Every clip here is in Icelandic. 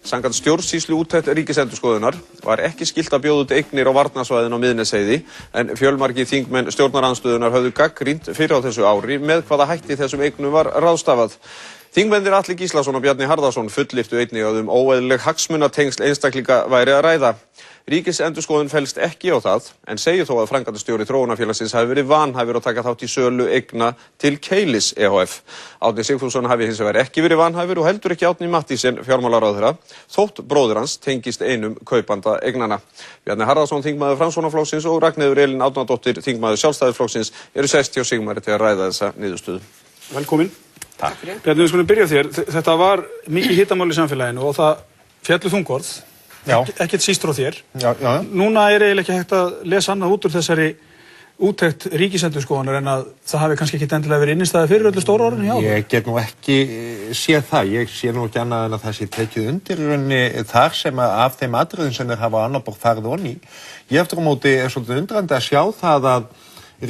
Samkvæmt stjórnsýsluúttekt Ríkisendurskoðunar var ekki skylt að bjóða út eignir á varnarsvæðinu á Miðnesheiði en fjölmargir þingmenn stjórnarandstöðunnar höfðu gagnrýnt fyrr á þessu ári með hvaða hætti þessum eignum var ráðstafað. Þingmennir Atli Gíslason og Bjarni Harðarson fullyrtu einnig að óeðlileg hagsmunatengsl einstaklinga væri að ræða. Ríkisendurskoðun fellst ekki á það en segir þó að framkvæmdastjóri Þróunarfélagsins hafi verið vanhæfur að taka þátt í sölu eigna til Keilis ehf. Árni Sigfússon hafi hins vegar ekki verið vanhæfur og heldur ekki Árni Matthísen fjármálaráðherra þótt bróðir hans tengist einum kaupanda eignanna. Bjarni Harðarson, þingmaður Framsóknarflokksins og Ragnheiður Elín Árnadóttir, þingmaður Sjálfstæðisflokksins eru sest hjá Sigmari til að ræða þessa niðurstöðu. Velkomin. Takk. Bjarni, við skulum byrja þér. Þetta var mikið hitamál í samfélaginu og það féllu þungorð. Ekkert síst frá þér. Já. Núna er eiginlega ekki hægt að lesa annað út úr þessari úttekt Ríkisendurskoðunar en að það hafi kannski ekki endilega verið innistæða fyrir öllu stóru orðinu hjá. Ég get nú ekki séð það. Ég sé nú ekki annað en að það sé tekið undir þar sem af þeim atriðum sem þeir hafa annað borð farið onni. Ég eftir á móti er svolítið undrandi að sjá það að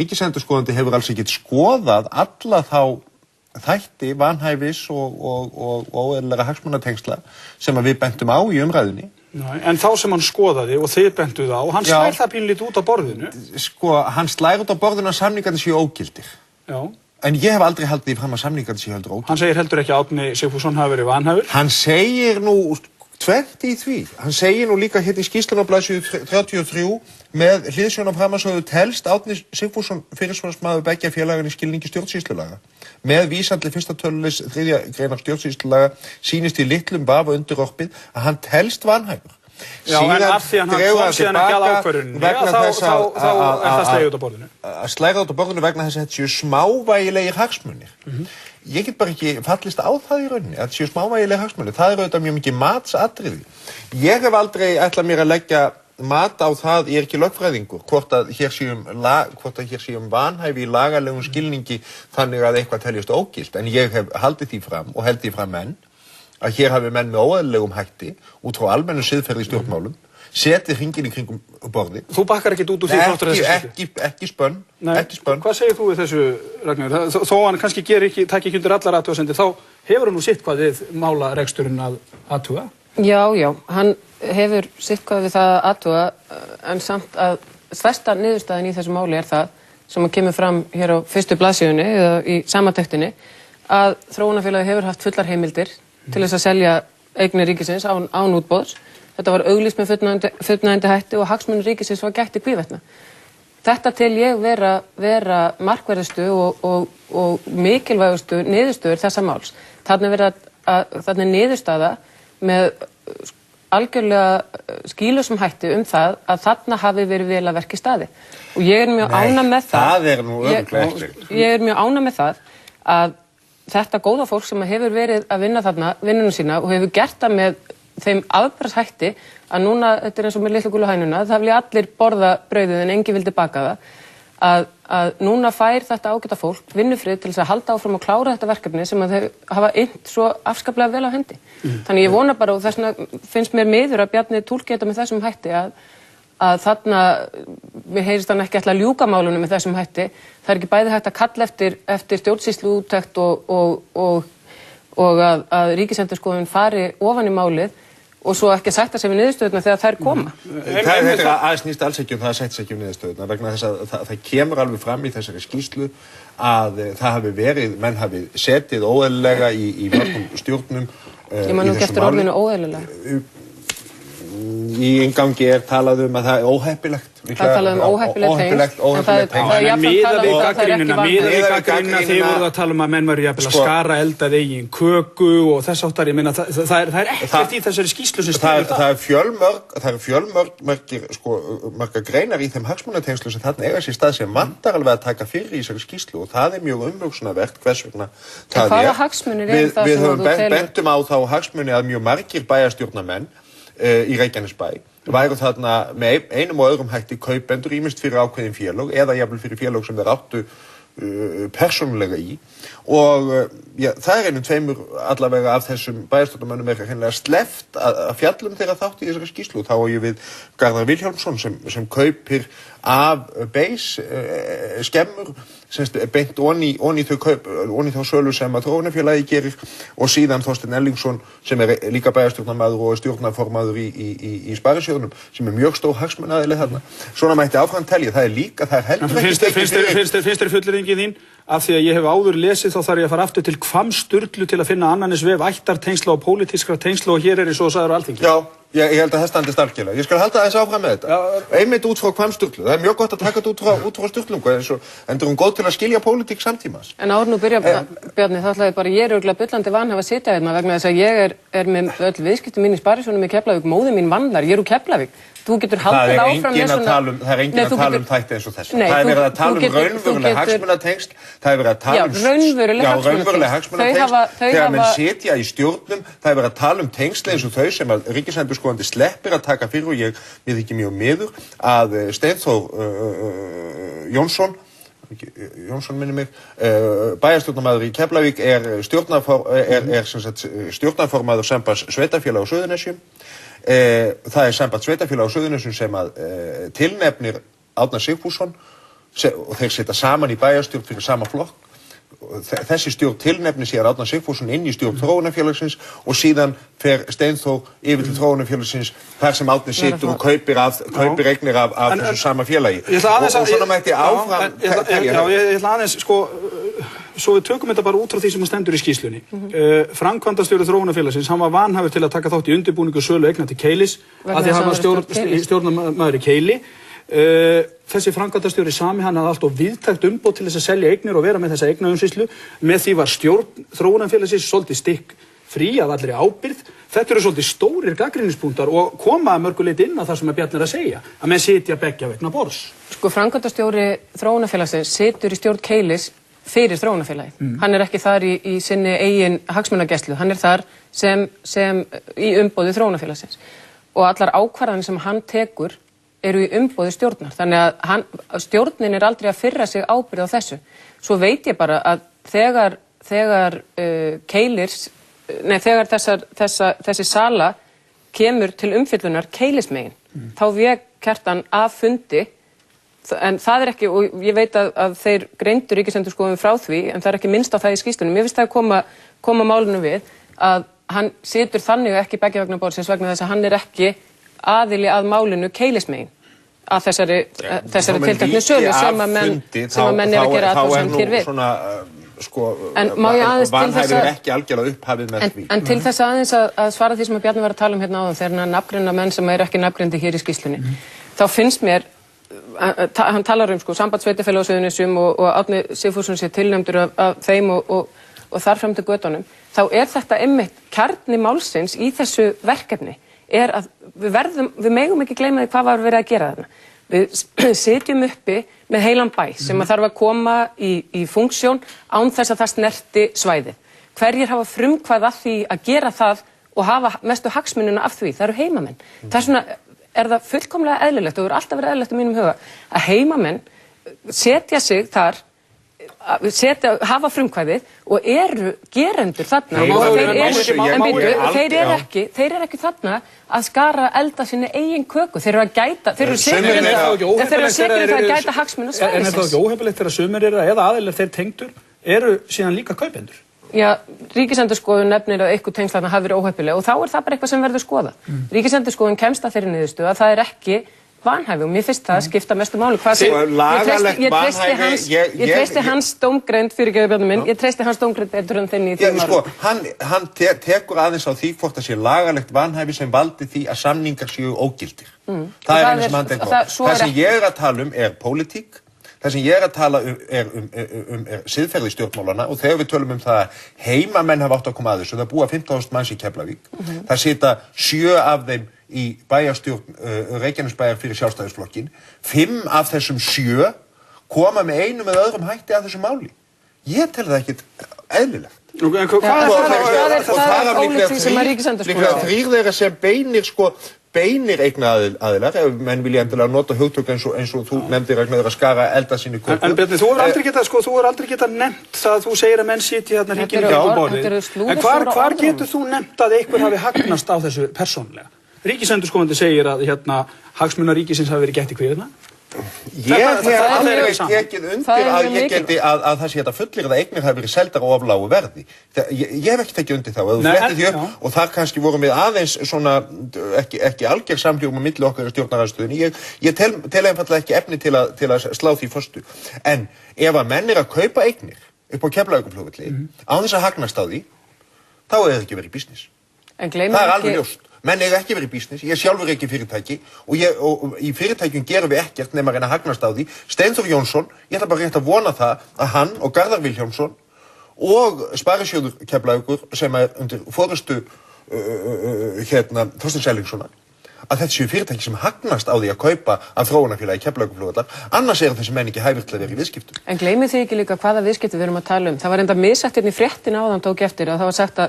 Ríkisendurskoðandi hefur alls ekki skoðað alla þá þætti vanhæfis og óeðlilegra hagsmunatengsla sem við bentum á í umræðunni. En þá sem hann skoðaði og þið bentuð á, hann slær það pínlítið út á borðinu. Sko, hann slær út á borðinu að samningarnir séu ógildir. Já. En ég hef aldrei haldið því fram að samningarnir séu heldur ógildir. Hann segir heldur ekki að Árni Sigfússon hafi verið vanhæfur. Hann segir nú tvennt í því. Hann segir nú líka hérna í skýrslunni á blaðsíðu 33 með hliðsjón af framansögðu telst Árni Sigfússon fyrirsvarsmaður beggja félaganna í skilningi stjórnsýslulaga. Með vísan til 1. töluliðs 3. greinar stjórnsýslulaga sýnist í litlum vafa undirorpið að hann telst vanhæfur. Já, en af því að hann kom síðan ekki að ákvörðunni, þá er það slegið út á borðinu. Slegið út á borðinu vegna þess að þetta séu smávægilegir hagsmunir. Ég get bara ekki fallist á það í rauninni, að þetta séu smávægilegir hagsmunir. Það er auðvitað mjög mikið matsatriði. Ég hef aldrei ætlað mér að leggja mat á það, ég er ekki lögfræðingur, hvort að hér séum vanhæfi í lagalegum skilningi þannig að eitthvað teljast ógilt. En ég hef haldið því fram og held því fram enn að hér hafi menn með óeðlilegum hætti út frá almennu siðferði stjórnmálum setið hringinn í kringum borðið. Þú bakkar ekkert út úr því flottur þessu skipti? Ekki spönn. Hvað segir þú við þessu, Ragnar? Þó hann kannski taki ekki undir allar athugasemdir, þá hefur hann nú sitt hvað við málareksturinn að athuga? Já, hann hefur sitt hvað við það að athuga, en samt að stærsta niðurstaðan í þessu máli er það sem kemur fram hér á fyrstu blaðsíðunni eða í samantektinni að Þróunarfélagið hefur haft fullar heimildir til þess að selja eignir ríkisins án útboðs. Þetta var auglýst með fullnægjandi hætti og hagsmunir ríkisins var gætt í hvívetna. Þetta tel ég vera markverðustu og mikilvægustu niðurstöður þessa máls. Þarna er niðurstaða með algjörlega skýlausum hætti það að þarna hafi verið vel að verki staði. Og ég er mjög ánægð með það. Það er nú örugglega ekki. Ég er mjög ánægð með það að þetta góða fólk sem hefur verið að vinna þarna vinnuna sína og hefur gert það með þeim afbragðshætti að núna, þetta er eins og með litlu gulu hænuna, það vilja allir borða brauðið en enginn vildi baka það, að núna fær þetta ágæta fólk vinnufrið til þess að halda áfram og klára þetta verkefni sem að þau hafa innt svo afskaplega vel á hendi. Þannig ég vona bara, og þess vegna finnst mér miður að Bjarni túlki þetta með þessum hætti að þarna, mér heyrist hann ekki ætla að ljúka málunum með þessum hætti. Það er ekki bæði hægt að kalla eftir stjórnsýsluúttekt og að Ríkisendurskoðun fari ofan í málið og svo ekki að sætta sig við niðurstöðuna þegar þær koma. Þetta aðeins snýst alls ekki það að sætta sig ekki við niðurstöðuna vegna þess að það kemur alveg fram í þessari skýrslu að það hafi verið, menn hafi setið óeðlilega í mörgum stjórnum Ég man nú ekki eftir orðinu óeðlilega. Í inngangi er talað að það er óheppilegt. Það talað óheppilegt tengsl. En miðað við gagnrýnina þið voruð að tala að menn væru jafnvel að skara eldað eigin köku og þess áttar, ég meina það er ekkert í þessari skýrslu sem styður það. Það er fjölmörgar greinar í þeim hagsmunatengslu sem þarna eiga sér stað sem vantar alveg að taka fyrir í þessari skýrslu og það er mjög umhugsunarvert hvers vegna það er. Hvaða hagsmunir eru það sem þú telur? Við höfum bentum á þá hagsmuni að mjög margir bæjarstjórnarmenn í Reykjanesbæ væru þarna með einum og öðrum hætti kaupendur ýmist fyrir ákveðin félög eða jafnvel fyrir félög sem þeir áttu persónulega í og það einum tveimur allavega af þessum bæjarstjórnarmönnum hreinlega sleppt að fjallum þeirra þátt í þessari skýrslu. Þá á ég við Garðar Vilhjálmsson sem kaupir af beis skemmur beint onni þá sölu sem að Þróunarfélagið gerir og síðan Þorsteinn Erlingsson sem líka bæjarstjórnarmaður og stjórnarformaður í Sparisjóðunum sem mjög stór hagsmunaaðili þarna. Svona mætti áfram telja. Það er heldur ekki Finnst þér fullyrðingin þín af því að ég hef áður lesið þá þarf ég að fara aftur til Hvamms Sturlu til að finna annanis vef ættartengsla og pólitískra tengsla og hér svo sagður á Alþingi. Já, ég held að það standist algjörlega. Ég skal halda aðeins áfram með þetta. Einmitt út frá Hvamms Sturlu. Það er mjög gott að taka þetta út frá Sturlungu en hún góð til að skilja pólitík samtímas. En áður nú byrja, Bjarni, þá ætlaði bara ég örugglega bullandi vanhæf að sitja hérna vegna þess að ég er með öll viðskipti mín í Sparisjóðnum í Keflavík, móðir mín vann úr Keflavík. Þú getur haldið áfram með svona... Það er enginn að tala um þætti eins og þessu. Það er verið að tala um raunveruleg hagsmunatengsl, það er verið að tala um raunveruleg hagsmunatengsl, þegar menn sitja í stjórnum, það er verið að tala um tengsl eins og þau sem að ríkisendurskoðandi sleppir að taka fyrir og ég þykir mjög miður að Steinþór Jónsson minni mig, bæjarstjórnarmaður í Keflavík er stjórnarformaður Sambands sveitarfélaga á Suðurnesjum. Það er Samband sveitarfélaga á Suðurnesjum sem að tilnefnir Árna Sigfússon og þeir sitja saman í bæjarstjórn fyrir sama flokk. Þessi stjórn tilnefnir sér Árna Sigfússon inn í stjórn Þróunarfélagsins og síðan fer Steinþór yfir til Þróunarfélagsins þar sem Árni situr og kaupir eignir af þessu sama félagi. Og svona mætti áfram telja. Ég ætla aðeins, svo við tökum þetta bara út frá því sem stendur í skýrslunni. Framkvæmdastjóri Þróunarfélagsins, hann var vanhæfur til að taka þátt í undirbúningu sölu eigna til Keilis af því að hann var stjórnarmaður í Keili. Þessi framkvæmdastjóri sami hann hafði alltaf viðtækt umboð til þess að selja eignir og vera með þessa eignaumsýslu. Með því var stjórn Þróunarfélagsins svolítið stikk frí af allri ábyrgð. Þetta eru svolítið stórir gagnrýnispunktar og koma að mörgu leyti inn á það sem Bjarni er að segja, að menn sitja beggja vegna borðs. Framkvæmdastjóri Þróunarfélagsins situr í stjórn Keilis fyrir Þróunarfélagið. Hann er ekki þar í sinni eigin hagsmunagæslu, hann er þar sem í umboði Þróunarfélagsins. Og allar ákvarðanir sem hann tekur eru í umboði stjórnar. Þannig að stjórnin er aldrei að firra sig ábyrgð á þessu. Svo veit ég bara að þegar þessi sala kemur til umfjöllunar Keilismegin, þá vék Kjartan af fundi. En það er ekki, og ég veit að þeir greindu Ríkisendurskoðun frá því, en það er ekki minnst á það í skýrslunum. Mér finnst það koma málinu við að hann situr þannig ekki beggja vegna borðsins vegna þess að hann er ekki aðili að málinu Keilismegin að þessari tilteknu sölu sem að menn er að gera athugasemdir við. En má ég aðeins til þess að ekki algjörlega upphafið með því. En til þess aðeins að svara því sem að Bjarni var að tala um hérna áðan þegar hann nafngreina menn sem eru ekki nafngreindi hér í skýrslunni, þá finnst mér hann talar um Samband sveitarfélaga á Suðurnesjum og Árni Sigfússon sé tilnefndur af þeim og þar fram til götunum, þá er þetta einmitt kjarni málsins í þessu verkefni er að við megum ekki gleyma því hvað var verið að gera þarna. Við sitjum uppi með heilan bæ sem að þarf að koma í funksjón án þess að það snerti svæðið. Hverjir hafa frumkvæði að því að gera það og hafa mestu hagsmunina af því? Það eru heimamenn. Þess vegna er það fullkomlega eðlilegt og hefur alltaf verið eðlilegt í mínum huga að heimamenn setja sig þar, hafa frumkvæðið og eru gerendur þarna. Þeir eru ekki þarna að skara elda sinni eigin köku. Þeir eru að gæta, þeir eru sikrir það að gæta hagsmuna svæðisins. En er það ekki óheppilegt þegar sumir eru eða aðilar þeir tengdur eru síðan líka kaupendur? Já, Ríkisendurskoðun nefnir að eitthvað tengslarna hafi verið óheppileg og þá er það bara eitthvað sem verður skoða. Ríkisendurskoðun kemst að þeirri niðurstöðu að það er ekki vanhæfi og mér finnst það skipta mestu máli. Ég treysti hans dómgreind ég treysti hans dómgreind betur en þinni í því máli. Hann tekur aðeins á því hvort það sé lagalegt vanhæfi sem valdi því að samningar séu ógildir. Það er eins sem hann tekur á. Það sem ég er að tala um er pólitík. Það sem ég er að tala um siðferði stjórnmálana og þegar við tölum um það að heimamenn hafa átt að koma að þessu, það búa 15.000 manns í Keflavík, það sita 7 af þeim í bæjarstjórn Reykjanesbæjar fyrir Sjálfstæðisflokkin, 5 af þessum 7 koma með einum eða öðrum hætti að þessu máli. Ég tel það ekkert eðlilegt. Það er ólíkt því sem að Ríkisendurskoðun. Líklega 3 þeirra sem beinir beinir eignaaðilar, ef menn vilja endilega nota hugtök eins og þú nefndir að skara elda sinni köku. En Bjarni, þú er aldrei getað nefnt það að þú segir að menn sitji þarna hringinn í kringum borðið. En hvar getur þú nefnt að einhver hafi hagnast á þessu persónulega? Ríkisendurskoðandi segir að hagsmuna ríkisins hafi verið gætt í kviðina. Ég hef aldrei tekið undir að það sé þetta fullir að eignir hafi verið seldar á of lágu verði. Ég hef ekki tekið undir þá, ef þú flettir því upp, og þar kannski vorum við aðeins svona, ekki algjör samhljóma milli okkar í stjórnarandstöðunni. Ég tel einfaldlega ekki efni til að slá því föstu. En ef að menn að kaupa eignir upp á Keflavíkurflugvelli, án þess að hagnast á því, þá það ekki verið business. Það alveg ljóst. Menn ekki verið business, ég sjálfur ekki fyrirtæki og í fyrirtækjum gerum við ekkert nema að reyna að hagnast á því. Steinþór Jónsson, ég ætla bara rétt að vona það að hann og Garðar Vilhjálmsson og Sparisjóður Keflavíkur sem undir forystu Þorsteins Erlingssonar, að þetta séu fyrirtæki sem hagnast á því að kaupa af þróunarfélagi Keflavíkurflugvallar, annars þessi menn ekki hæfir til að vera í viðskiptum. En gleymið þið ekki líka hvaða viðskipti við erum að tala um. Það var enda missagt í fréttin áðan tók eftir að það var sagt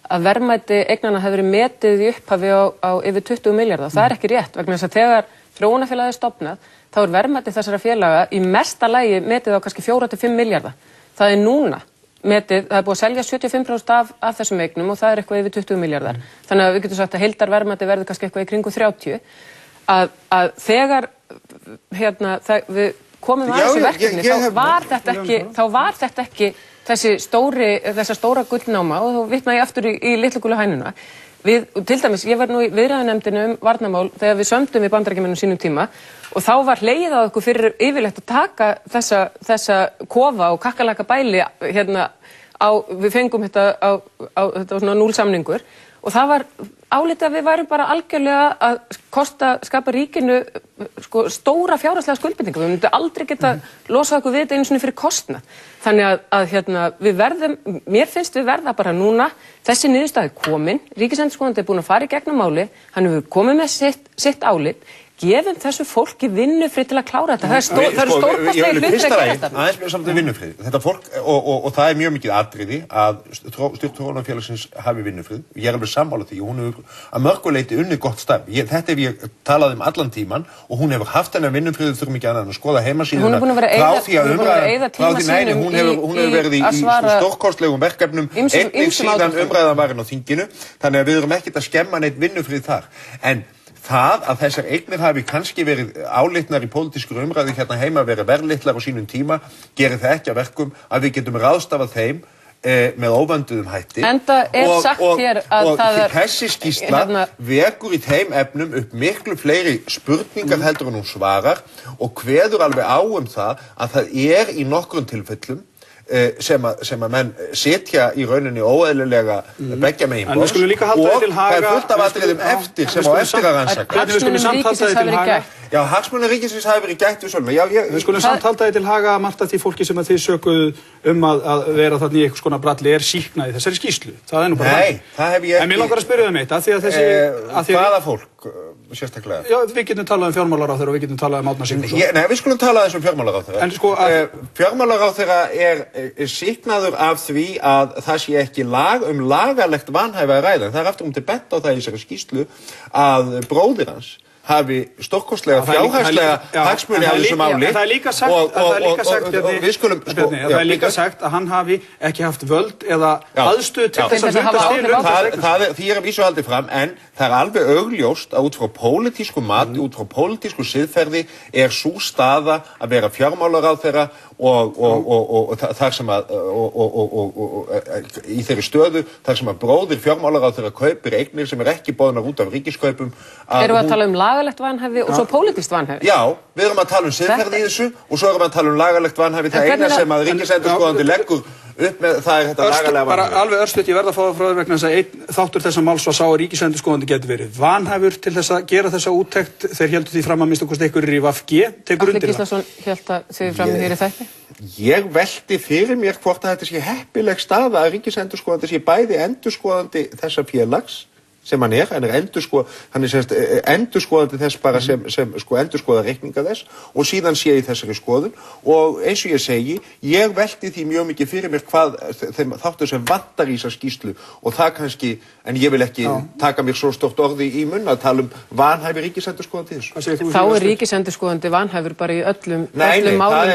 að verðmæti eignanna hefur verið metið í upphafi á yfir 20 milljarða. Það ekki rétt vegna þess að þegar þróunarfélagið er stofnað, þá verðmæti þessara félaga í mesta lagi metið á kannski 4-5 milljarða. Það núna metið, það búið að selja 75% af þessum eignum og það eitthvað yfir 20 milljarðar. Þannig að við getum sagt að heildarverðmæti verður kannski eitthvað í kringu 30. Að þegar við komum að þessu verkefni, þá var þetta ekki þessa stóra gullnáma, og þá vitna ég aftur í litlu gulu hænuna. Til dæmis, ég var nú í viðræðunefndinu varnarmál þegar við sömdum í Bandaríkjamönnum sínum tíma og þá var hlegið á okkur fyrir yfirleitt að taka þessa kofa og kakkalaka bæli við fengum þetta var svona núlsamningur og það var álitið að við værum bara algjörlega að skapa ríkinu stóra fjárhagslega skuldbindingu. Við myndum aldrei geta losað okkur við þetta einu sinni fyrir kostnað. Þannig að við verðum, mér finnst við verða bara núna, þessi niðurstaða komin, Ríkisendurskoðandi búinn að fara í gegnum máli, hann hefur komið með sitt álit, gefum þessu fólki vinnufrið til að klára þetta. Það eru stórkostlegir hlutir að gera þetta. Aðeins með samt vinnufrið. Þetta fólk, og það mjög mikið atriði að stjórn Þróunarfélagsins hafi vinnufrið. Ég alveg sammála því og hún hefur að mörgu leyti unnið gott starf. Þetta hef ég talað allan tíman og hún hefur haft hennar vinnufrið, þurfum ekki annað en að skoða heimasíðuna. Hún hefur verið í stórkostlegum verkefnum, einnig síðan umræðan var inn á þinginu, þannig að við erum ekkert að skemma neitt vinnufrið þar. En það að þessar eignir hafi kannski verið álitnar í pólitískur umræðu hérna heima verið verðlitlar á sínum tíma, gerir það ekki að verkum að við getum ráðstafað þeim með óvönduðum hætti. Enda sagt hér að það þessi skýrsla vekur í þeim efnum upp miklu fleiri spurningar heldur en hún svarar og kveður alveg á það að það í nokkrum tilfellum sem að menn setja í rauninni óeðlilega beggja megin borðs og það fullt af atriðum eftir sem á eftir að rannsaka. Hagsmunum ríkisins hafi verið gætt. Já, hagsmunum ríkisins hafi verið gætt við svona. Við skulum samt halda því til haga margt af því fólki sem að þið sökuðu að vera þarna í einhvers konar bralli síknað í þessari skýrslu. Það nú bara Nei, það hef ég ekki. En mér langar að spyrja eitt, af því að þessi hvaða fólk? Sérstaklega. Já, við getum talað fjármálaráðherra og við getum talað Árna Sigfússon. Nei, við skulum tala aðeins fjármálaráðherra. Fjármálaráðherra sýknaður af því að það sé ekki lagalegt vanhæfi að ræða. Það aftur til bent á það í þessari skýrslu að bróðir hans hafi stórkostlega fjárhagslega hagsmuni af þessu máli. Það er líka sagt að hann hafi ekki haft völd eða aðstöðu til þess að hluta styrnum. Því að vísu haldið fram, en það alveg augljóst að út frá pólitísku mati, út frá pólitísku siðferði sú staða að vera fjármálaráðherra og þar sem að í þeirri stöðu þar sem að bróðir fjármálaráðherra kaupir eignir sem ekki boðnar út af ríkiskaupum. Erum við að tala um lagalegt vanhæfi og svo pólitískt vanhæfi? Já, við erum að tala um siðferði í þessu og svo erum við að tala um lagalegt vanhæfi. Það eina sem að ríkisendurskoðandi leggur upp með það þetta lagalega vanhæfi. Bara alveg örstutt, ég verð að fá það frá þér vegna þess að einn þáttur þessa máls var sá að ríkisendurskoðandi getur verið vanhæfur til þess að gera þessa úttekt. Þeir héldu því fram að minnsta kosti einhverjir í VG tekur undir það. Atli Gíslason hélt að þið fram hér í þætti. Ég velti fyrir mér hvort að þetta sé heppileg staða að ríkisendurskoðandi sé bæði endurskoðandi þessa félags sem hann er endurskoðandi þess bara sem sko endurskoða reikninga þess og síðan sé ég þessari skoðun og eins og ég segi, ég velti því mjög mikið fyrir mér hvað þeim þáttu sem vantar í þessa skýrslu og það kannski, en ég vil ekki taka mér svo stórt orði í munn að tala vanhæfi ríkisendurskoðandi þessu. Þá er ríkisendurskoðandi vanhæfur bara í öllum málum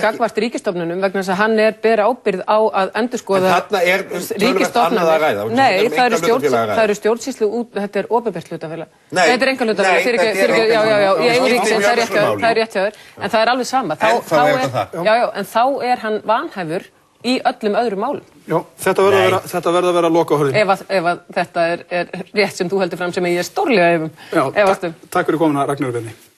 gagnvart ríkisstofnunum vegna þess að hann ber ábyrgð á að endurskoða ríkisstofnanir. Nei, það eru stjórnsýslu út, þetta er opinbert hlutafélag. Þetta er einkahlutafélag, í eigu ríkisins, það er rétt hjá þér, en það er alveg sama. En þá er hann vanhæfur í öllum öðrum málum. Já, þetta verður að vera lokahorðin. Ef þetta er rétt sem þú heldur fram sem ég stórlega efast um. Takk fyrir komuna, Ragnheiður Bjarni.